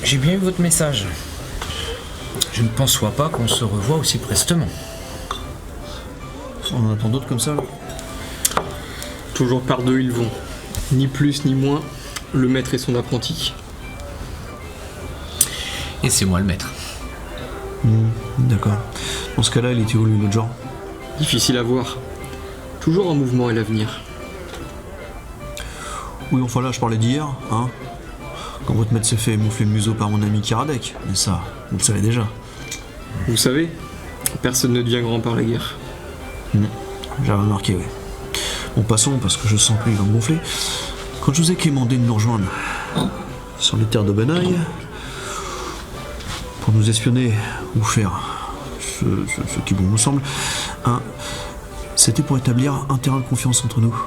J'ai bien eu votre message. Je ne pensois pas qu'on se revoie aussi prestement. On en attend d'autres comme ça, là. Toujours par deux ils vont. Ni plus ni moins, le maître et son apprenti. Et c'est moi le maître. D'accord. Dans ce cas-là, il était où, lui, l'autre genre? Difficile à voir. Toujours en mouvement à l'avenir. Oui, enfin là, je parlais d'hier, hein. Quand votre maître s'est fait moufler le museau par mon ami Kiradek. Mais ça, vous le savez déjà. Vous savez, personne ne devient grand par la guerre. J'avais remarqué, oui. Bon, passons, parce que je sens que lui va me gonfler. Quand je vous ai commandé de nous rejoindre sur les terres d'Obenaï, pour nous espionner ou faire ce qui bon me semble, hein, c'était pour établir un terrain de confiance entre nous.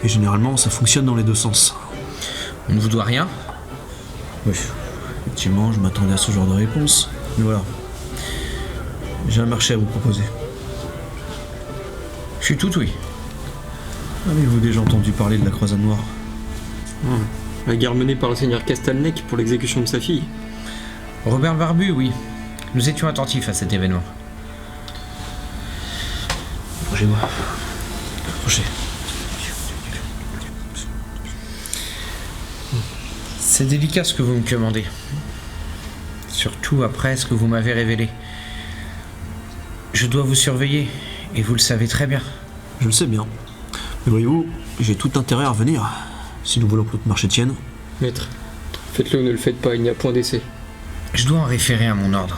Et généralement, ça fonctionne dans les deux sens. On ne vous doit rien? Oui, effectivement, je m'attendais à ce genre de réponse. Mais voilà. J'ai un marché à vous proposer. Je suis tout oui. Avez-vous déjà entendu parler de la croisade noire? La guerre menée par le seigneur Castelnec pour l'exécution de sa fille. Robert le Barbu, oui. Nous étions attentifs à cet événement. Approchez-moi. Approchez. C'est délicat ce que vous me commandez. Surtout après ce que vous m'avez révélé. Je dois vous surveiller, et vous le savez très bien. Je le sais bien. Mais voyez-vous, j'ai tout intérêt à revenir, si nous voulons que notre marché tienne. Maître, faites-le ou ne le faites pas, il n'y a point d'essai. Je dois en référer à mon ordre.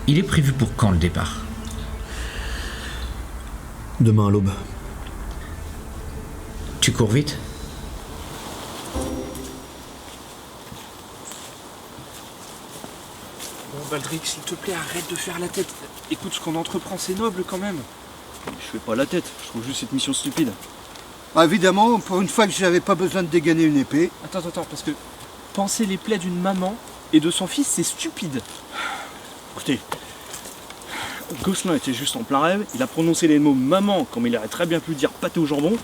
Il est prévu pour quand le départ? Demain à l'aube. Tu cours vite? Bon, Baldric, s'il te plaît, arrête de faire la tête. Écoute, ce qu'on entreprend, c'est noble quand même. Je fais pas la tête, je trouve juste cette mission stupide. Ah, évidemment, pour une fois que j'avais pas besoin de dégainer une épée. Attends, parce que penser les plaies d'une maman et de son fils, c'est stupide. Écoutez, Gosselin était juste en plein rêve, il a prononcé les mots maman comme il aurait très bien pu dire pâté au jambon.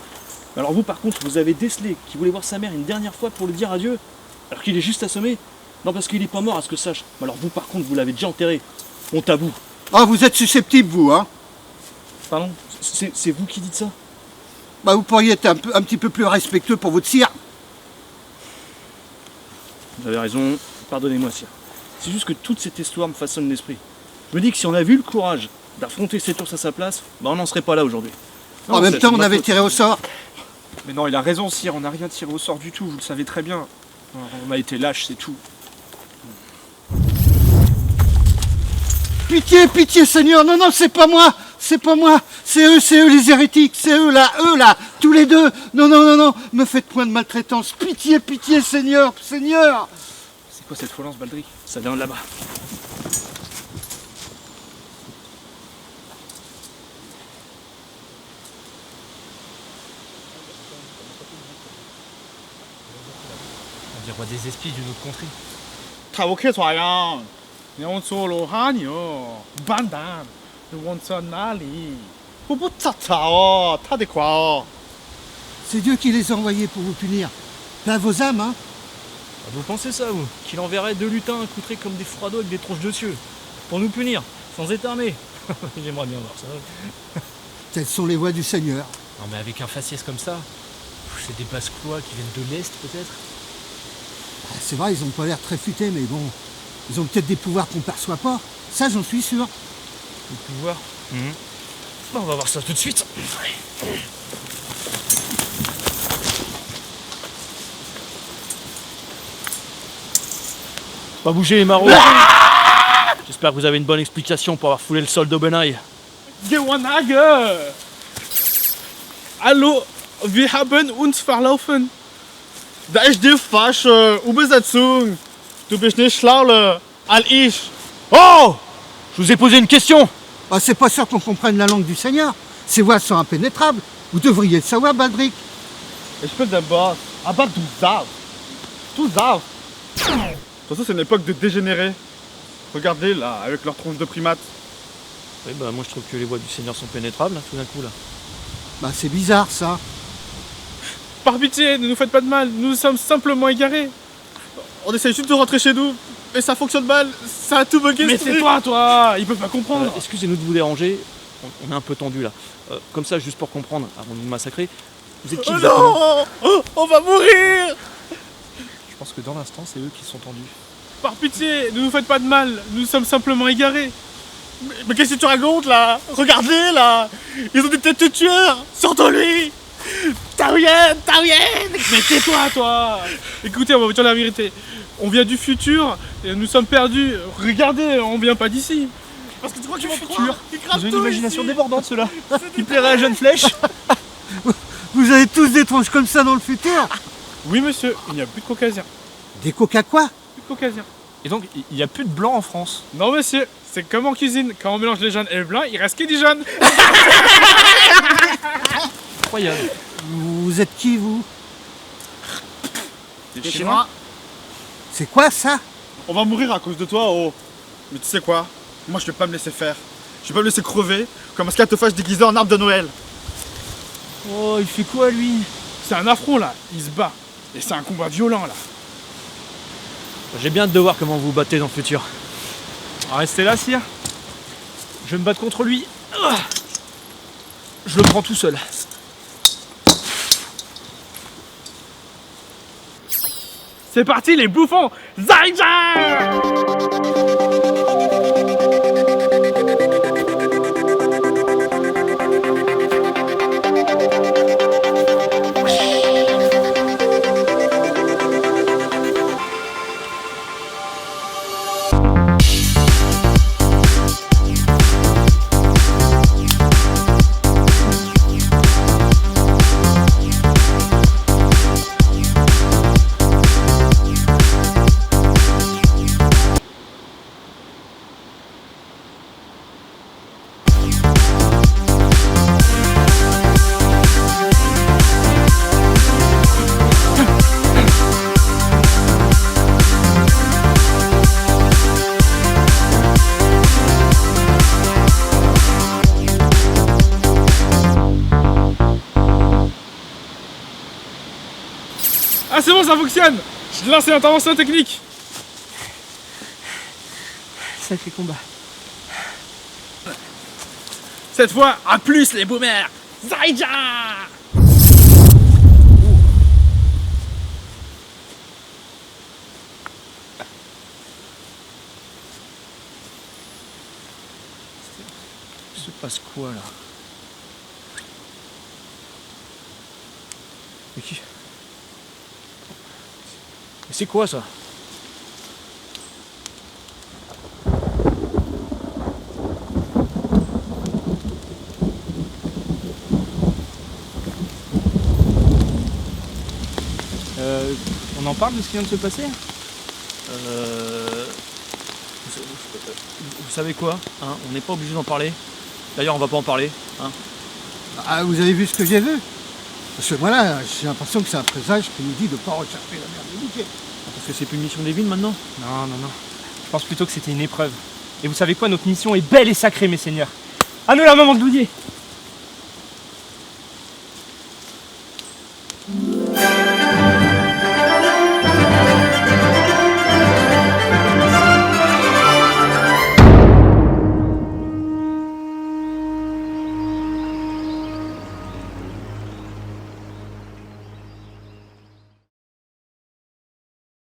Alors vous par contre, vous avez décelé qu'il voulait voir sa mère une dernière fois pour le dire adieu, alors qu'il est juste assommé. Non, parce qu'il est pas mort à ce que je sache. Alors vous par contre, vous l'avez déjà enterré. Honte à vous. Ah, vous êtes susceptible, vous, hein? Pardon, c'est vous qui dites ça? Bah, vous pourriez être un petit peu plus respectueux pour votre sire. Vous avez raison, pardonnez-moi sire. C'est juste que toute cette histoire me façonne l'esprit. Je me dis que si on avait eu le courage d'affronter cet ours à sa place, bah on n'en serait pas là aujourd'hui. En même temps, on avait tiré au sort. Mais non, il a raison, sire, on n'a rien tiré au sort du tout, vous le savez très bien. On a été lâches, c'est tout. Pitié, pitié, Seigneur. Non, c'est pas moi. C'est pas moi. C'est eux les hérétiques. C'est eux là, tous les deux. Non. Me faites point de maltraitance. Pitié, Seigneur. C'est quoi cette relance, Baldric? Ça vient de là-bas. On dirait des espies d'une autre contrée. 睇我开船呀，你要做罗哈牛，笨蛋，你往在哪里？我不查查哦，他的quoi哦。 C'est Dieu qui les a envoyés pour vous punir. Plein vos âmes, hein? Vous pensez ça, vous? Qu'il enverrait deux lutins accoutrés comme des froideaux avec des tronches de cieux pour nous punir, sans être armés? J'aimerais bien voir ça. Telles sont les voies du Seigneur. Non mais avec un faciès comme ça, c'est des basse-clois qui viennent de l'Est peut-être? Ah, c'est vrai, ils ont pas l'air très futés, mais bon, ils ont peut-être des pouvoirs qu'on perçoit pas. Ça, j'en suis sûr. Le pouvoir. Bon, on va voir ça tout de suite. Pas bouger les marauds. J'espère que vous avez une bonne explication pour avoir foulé le sol d'Obenaï. Gewanage! Hallo, wir haben uns verlaufen. Da ist die falsche Übersetzung. Du bist nicht schlauer als ich. Oh! Je vous ai posé une question. Ah, c'est pas sûr qu'on comprenne la langue du Seigneur. Ces voies sont impénétrables. Vous devriez le savoir, Baldric. Ich bin der Boss, aber du saufst. Du saufst. De toute façon, c'est une époque de dégénérés. Regardez là, avec leur tronche de primates. Oui, bah moi je trouve que les voies du Seigneur sont pénétrables, tout d'un coup là. Bah, c'est bizarre, ça. Par pitié, ne nous faites pas de mal, nous sommes simplement égarés. On essaye juste de rentrer chez nous, mais ça fonctionne mal, ça a tout bugué. Mais ce c'est truc. toi, il peut pas comprendre. Excusez-nous de vous déranger, on est un peu tendu là. Comme ça, juste pour comprendre, avant de nous massacrer, vous êtes qui Oh exactement? non, oh, on va mourir. Je pense que dans l'instant, c'est eux qui sont tendus. Par pitié, ne nous faites pas de mal, nous sommes simplement égarés. Mais qu'est-ce que tu racontes là? Regardez là, ils ont des têtes de tueurs, surtout-lui. Taoyen. Mais tais-toi, toi. Écoutez, on va vous dire la vérité. On vient du futur et nous sommes perdus. Regardez, on vient pas d'ici. Parce que tu crois qu'ils vont croire. Ils Ils crament ont une tout imagination ici. débordante, ceux-là. Il plairait à la jeune flèche. Vous avez tous des tronches comme ça dans le futur? Oui monsieur, il n'y a plus de caucasiens. Des coca quoi? Plus de caucasiens. Et donc, il n'y a plus de blanc en France. Non monsieur, c'est comme en cuisine. Quand on mélange les jaunes et les blancs, il reste que des jaunes. Incroyable. Vous êtes qui vous? Des Chinois. C'est quoi ça? On va mourir à cause de toi, oh. Mais tu sais quoi? Moi je vais pas me laisser faire. Je vais pas me laisser crever comme un scatophage déguisé en arbre de Noël. Oh, il fait quoi, lui? C'est un affront là, il se bat. Et c'est un combat violent là. J'ai bien hâte de voir comment vous vous battez dans le futur. Restez là, sire. Je vais me battre contre lui. Je le prends tout seul. C'est parti les bouffons! Zaïja! Ah c'est bon, ça fonctionne! Je lance une intervention technique! Sacré combat. Cette fois, à plus les boomers! Zaïja! Il se passe quoi là? Mais qui? Mais c'est quoi ça? On en parle de ce qui vient de se passer? Vous savez quoi, hein? On n'est pas obligé d'en parler. D'ailleurs, on va pas en parler. Hein? Ah, vous avez vu ce que j'ai vu? Parce que voilà, j'ai l'impression que c'est un présage qui nous dit de pas rechercher la merde de Mickey. Parce que c'est plus une mission divine maintenant? Non. Je pense plutôt que c'était une épreuve. Et vous savez quoi, notre mission est belle et sacrée, mes seigneurs. À nous la maman de Douillet!